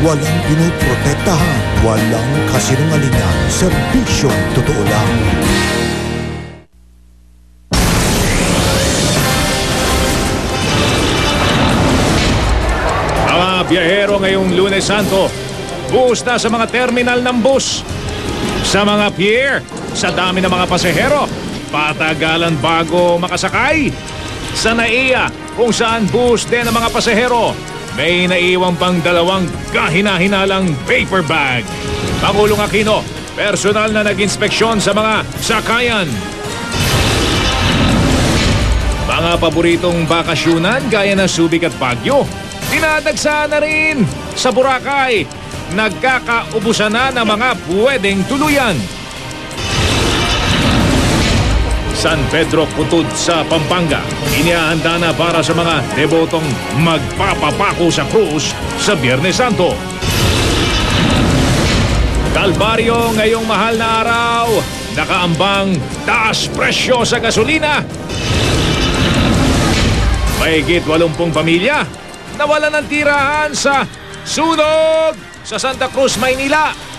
walang pinoprotektahan, walang kasinungalingan, serbisyong totoo lang. Mga biyahero ngayong Lunes Santo, buhos na sa mga terminal ng bus, sa mga pier, sa dami ng mga pasahero, patagalan bago makasakay. Sa NAIA, kung saan buhos din ang mga pasahero, may naiwang pang 2 kahina-hinalang paper bag. Pangulong Aquino, personal na nag-inspeksyon sa mga sakayan. Mga paboritong bakasyunan gaya ng Subic at Baguio, dinadagsa na rin. Sa Boracay, nagkakaubusan na ng mga pwedeng tuluyan. San Pedro Putud sa Pampanga, inihahanda na para sa mga debotong magpapapako sa krus sa Biyernes Santo. Kalbaryo ngayong mahal na araw, nakaambang taas presyo sa gasolina. Mahigit 80 pamilya nawalan ng tirahan sa sunog sa Santa Cruz, Maynila.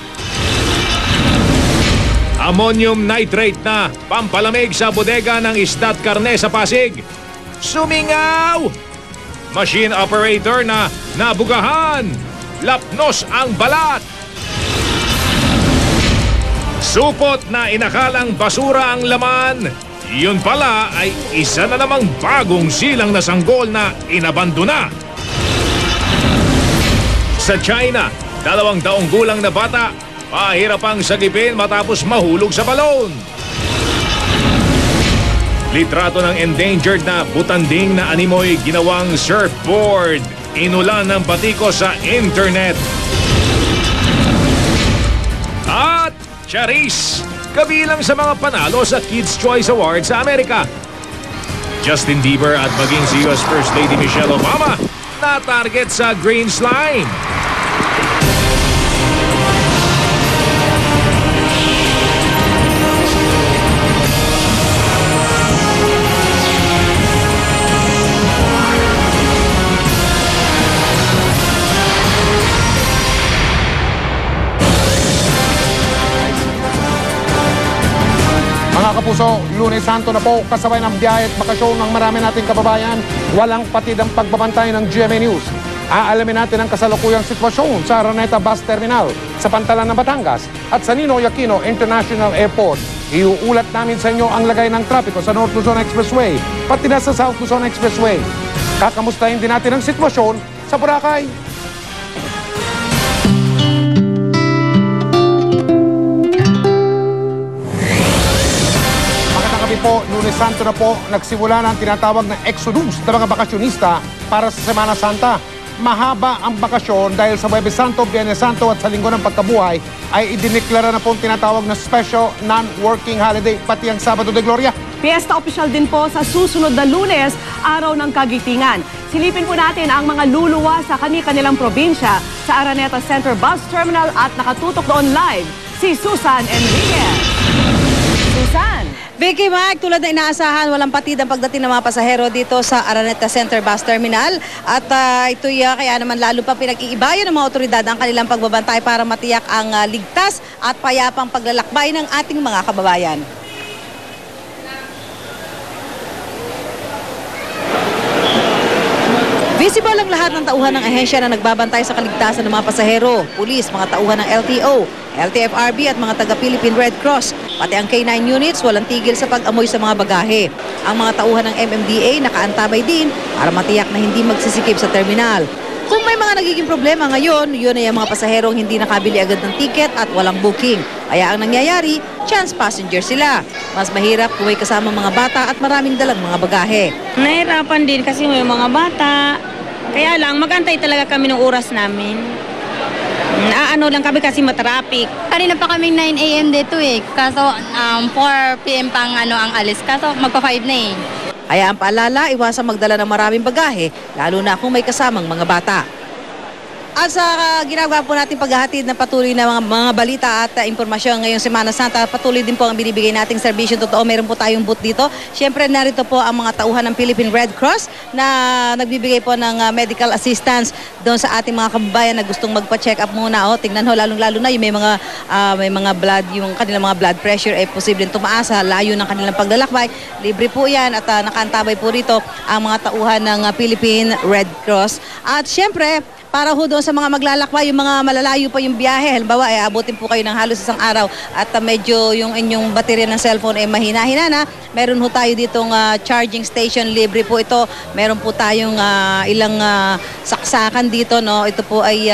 Ammonium nitrate na pampalamig sa bodega ng Isdat Karne sa Pasig. Sumingaw! Machine operator na nabugahan. Lapnos ang balat. Supot na inakalang basura ang laman. Yun pala ay isa na namang bagong silang na sanggol na inabandona. Sa China, 2 taong gulang na bata pahirapang sagipin matapos mahulog sa balon. Litrato ng endangered na butanding na animoy ginawang surfboard. Inulan ng batiko sa internet. At Charis, kabilang sa mga panalo sa Kids' Choice Awards sa Amerika. Justin Bieber at maging si US First Lady Michelle Obama na target sa green slime. Kapuso, Lunes Santo na po, kasabay ng biyahe at bakasyon ng marami nating kababayan, walang patid ang pagbabantay ng GMA News. Aalamin natin ang kasalukuyang sitwasyon sa Araneta Bus Terminal, sa Pantalan ng Batangas at sa Ninoy Aquino International Airport. Iuulat namin sa inyo ang lagay ng trapiko sa North Luzon Expressway, pati na sa South Luzon Expressway. Kakamustahin din natin ang sitwasyon sa Boracay. Po, Lunes Santo na po, nagsimula na ang tinatawag na exodus ng mga bakasyonista para sa Semana Santa. Mahaba ang bakasyon dahil sa Huwebes Santo, Biyernes Santo at sa Linggo ng Pagkabuhay ay idineklara na po ang tinatawag na special non-working holiday, pati ang Sabado de Gloria. Fiesta official din po sa susunod na Lunes, araw ng Kagitingan. Silipin po natin ang mga luluwa sa kani-kanilang probinsya sa Araneta Center Bus Terminal at nakatutok doon live si Susan Enriquez. Susan! Vicky, Mike, tulad na inaasahan, walang patid ang pagdating ng mga pasahero dito sa Araneta Center Bus Terminal. At ito'y kaya naman lalo pa pinag-iibayan ng mga otoridad ang kanilang pagbabantay para matiyak ang ligtas at payapang paglalakbay ng ating mga kababayan. Visible ang lahat ng tauhan ng ahensya na nagbabantay sa kaligtasan ng mga pasahero, pulis, mga tauhan ng LTO, LTFRB at mga taga-Philippine Red Cross. Pati ang K9 units walang tigil sa pag-amoy sa mga bagahe. Ang mga tauhan ng MMDA nakaantabay din para matiyak na hindi magsisikip sa terminal. Kung may mga nagiging problema ngayon, yun ay ang mga pasaherong hindi nakabili agad ng tiket at walang booking. Kaya ang nangyayari, chance passenger sila. Mas mahirap kung may kasama mga bata at maraming dalang mga bagahe. Nahirapan din kasi may mga bata. Kaya lang, mag-antay talaga kami ng oras namin. Naano lang kami kasi matraffic. Kanina pa kaming 9 a.m. dito eh. Kaso 4 p.m. pang ang alis. Kaso magpa-5 na eh. Kaya ang paalala, iwasang magdala ng maraming bagahe, lalo na kung may kasamang mga bata. At sa ginagawa po natin paghahatid na patuloy na mga balita at impormasyon ngayong Semana Santa, patuloy din po ang binibigay nating serbisyo. Totoo, meron po tayong booth dito. Siyempre, narito po ang mga tauhan ng Philippine Red Cross na nagbibigay po ng medical assistance doon sa ating mga kababayan na gustong magpa-check up muna. Tingnan ho, lalong-lalo na yung may mga blood, yung kanilang mga blood pressure ay posibleng tumaas sa layo ng kanilang paglalakbay. Libre po yan at nakaantabay po rito ang mga tauhan ng Philippine Red Cross. At siyempre, para ho doon sa mga maglalakbay, yung mga malalayo pa yung biyahe, halimbawa abutin po kayo ng halos isang araw at medyo yung inyong baterya ng cellphone ay mahina-hina na, meron ho tayo ditong charging station, libre po ito. Meron po tayong ilang saksakan dito, no? Ito po ay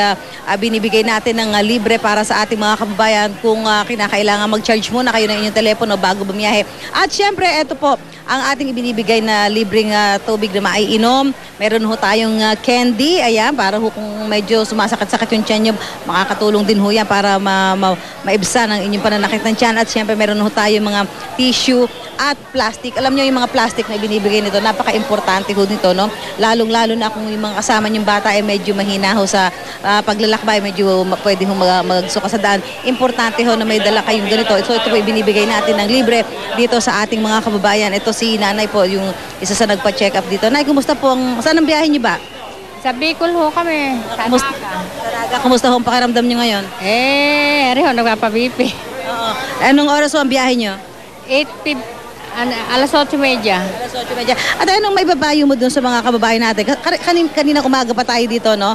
binibigay natin ng libre para sa ating mga kababayan kung kinakailangan mag-charge muna kayo ng inyong telepono bago bumiyahe. At syempre, ito po ang ating ibinibigay na libreng tubig na maiinom. Meron ho tayong candy, ayan, para ho kung medyo sumasakit-sakit yung tiyan nyo, makakatulong din ho yan para maibsan ang inyong pananakit ng tiyan. At syempre meron ho tayong mga tissue at plastic. Alam nyo yung mga plastic na ibinibigay nito, napaka-importante ho nito, no? Lalong-lalo na kung yung mga kasama yung bata ay medyo mahina ho sa paglalakbay, medyo pwede ho magsuka sa daan. Importante ho na may dala kayong ganito. So ito po ibinibigay natin ng libre dito sa ating mga kababayan. Ito si nanay po, yung isa sa nagpa-check up dito. Nay, kumusta po? Saan ang biyahe nyo ba? Sa Bicol ho kami. Kumusta ho ang pakiramdam nyo ngayon? Reho, nagpapabipi. Oo. Anong oras ho ang biyahe nyo? 8:30. Alas 8:30. Alas 8:30. At anong may babayo mo dun sa mga kababayan natin? Kanina umaga pa tayo dito, no?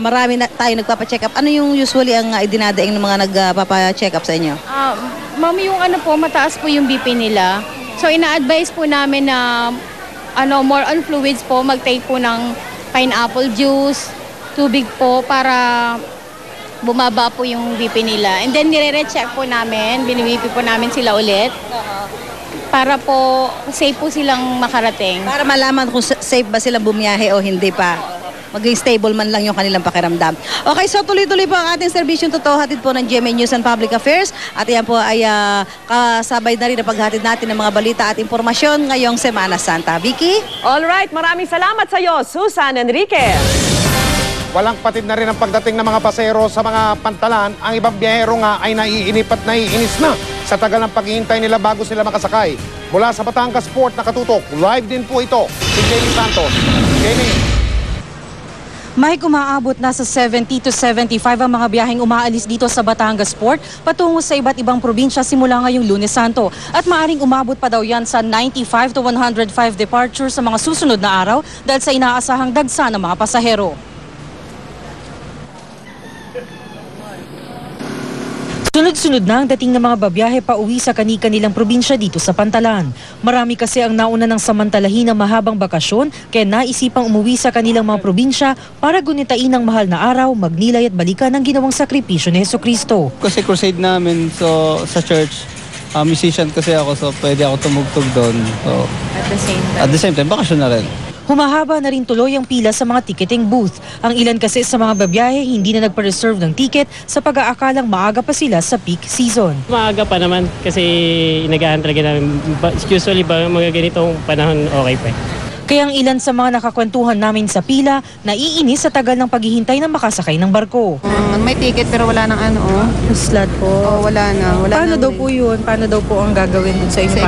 Marami na tayo nagpapa-check up. Ano yung usually ang idinadaing ng mga nagpapa-check up sa inyo? Ma'am, yung mataas po yung BP nila. So ina-advise po namin na more on fluids po, mag-take po ng pineapple juice, tubig po para bumaba po yung BP nila. And then nire-recheck po namin, binibipi po namin sila ulit. Para po safe po silang makarating. Para malaman kung safe ba silang bumiyahe o hindi pa. Maging stable man lang yung kanilang pakiramdam. Okay, so tuloy-tuloy po ang ating serbisyong totoo, hatid po ng GMA News and Public Affairs. At yan po ay kasabay na rin na paghatid natin ng mga balita at impormasyon ngayong Semana Santa. Vicky? Alright, maraming salamat sa iyo, Susan Enriquez. Walang patid na rin ang pagdating ng mga pasahero sa mga pantalan. Ang ibang biyahero nga ay naiinip at naiinis na sa tagal ng paghihintay nila bago sila makasakay. Mula sa Batangas Port nakatutok, live din po ito si Jenny Santos. Jenny. May umaabot na sa 70 to 75 ang mga biyaheng umaalis dito sa Batangas Port patungo sa iba't ibang probinsya simula ngayong Lunes Santo. At maaring umabot pa daw yan sa 95 to 105 departures sa mga susunod na araw dahil sa inaasahang dagsa ng mga pasahero. Sunod-sunod na ang dating ng mga babiyahe pa uwi sa kani-kanilang probinsya dito sa Pantalan. Marami kasi ang nauna ng samantalahin ng mahabang bakasyon kaya naisipang umuwi sa kanilang mga probinsya para gunitain ng mahal na araw, magnilay at balikan ang ginawang sakripisyo ni Jesucristo. Kasi crusade namin sa church, musician kasi ako so pwede ako tumugtog doon. So, at the same time, bakasyon na rin. Humahaba na rin tuloy ang pila sa mga ticketing booth. Ang ilan kasi sa mga babiyahe hindi na nagpa-reserve ng ticket sa pag-aakalang maaga pa sila sa peak season. Maaga pa naman kasi inagahan talaga namin. Usually mga ganitong panahon okay pa. Kaya ang ilan sa mga nakakwentuhan namin sa pila, naiinis sa tagal ng paghihintay na makasakay ng barko. May ticket pero wala nang Slot po? Wala na. Paano daw po yun? Paano daw po ang gagawin dun sa inyo?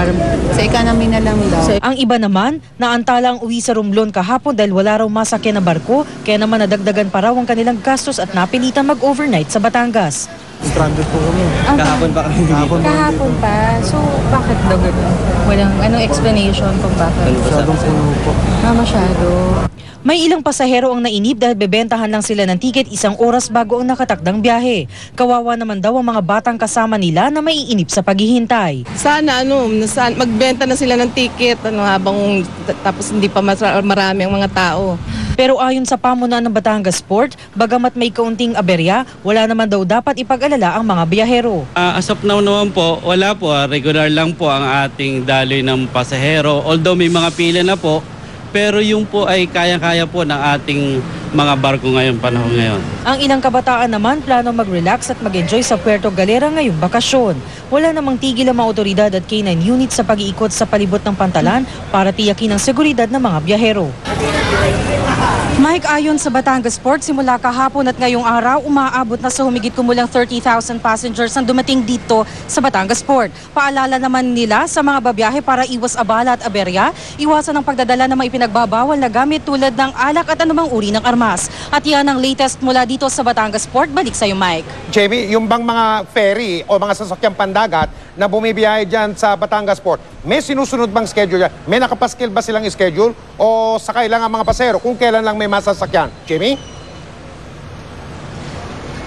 Sa economy na lang daw. Ang iba naman, naantala ang uwi sa Romblon kahapon dahil wala raw masakyan na barko, kaya naman nadagdagan pa raw ang kanilang gastos at napilitan mag-overnight sa Batangas. Stranded po kami. Kahapon pa kami. Kahapon pa? So, bakit daw gano'n? Walang anong explanation kung bakit? Masyadong puno po. Masyado. May ilang pasahero ang nainip dahil bebentahan lang sila ng tiket 1 oras bago ang nakatakdang biyahe. Kawawa naman daw ang mga batang kasama nila na maiinip sa paghihintay. Sana magbenta na sila ng ticket habang tapos hindi pa marami ang mga tao. Pero ayon sa pamunuan ng Batangas Port, bagamat may kaunting aberya, wala naman daw dapat ipag-alala ang mga biyahero. As of now naman po, wala po. Regular lang po ang ating daloy ng pasahero. Although may mga pila na po, pero yung po ay kaya-kaya po ng ating mga barko ngayon, panahon ngayon. Ang ilang kabataan naman plano mag-relax at mag-enjoy sa Puerto Galera ngayong bakasyon. Wala namang tigil ang mga otoridad at K9 unit sa pag-iikot sa palibot ng Pantalan para tiyakin ang seguridad ng mga biyahero. Mike, ayon sa Batangas Port, simula kahapon at ngayong araw, umaabot na sa humigit kumulang 30,000 passengers ang dumating dito sa Batangas Port. Paalala naman nila sa mga babiyahe para iwas abala at aberya, iwasan ang pagdadala ng mga ipinagbabawal na gamit tulad ng alak at anumang uri ng armas. At yan ang latest mula dito sa Batangas Port. Balik sa'yo, Mike. Jamie, yung bang mga ferry o mga sasakyang pandagat na bumibiyahe dyan sa Batangas Port, may sinusunod bang schedule yan? May nakapaskil ba silang schedule o sakay lang ang mga pasero kung kailan lang may masasakyan? Jamie?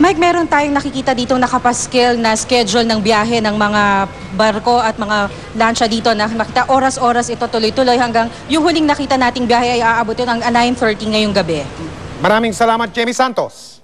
Mike, meron tayong nakikita ditong nakapaskil na schedule ng biyahe ng mga barko at mga lansya dito na nakita oras-oras ito tuloy-tuloy hanggang yung huling nakita nating biyahe ay aabot yun ang 9:30 ngayong gabi. Maraming salamat, Jamie Santos.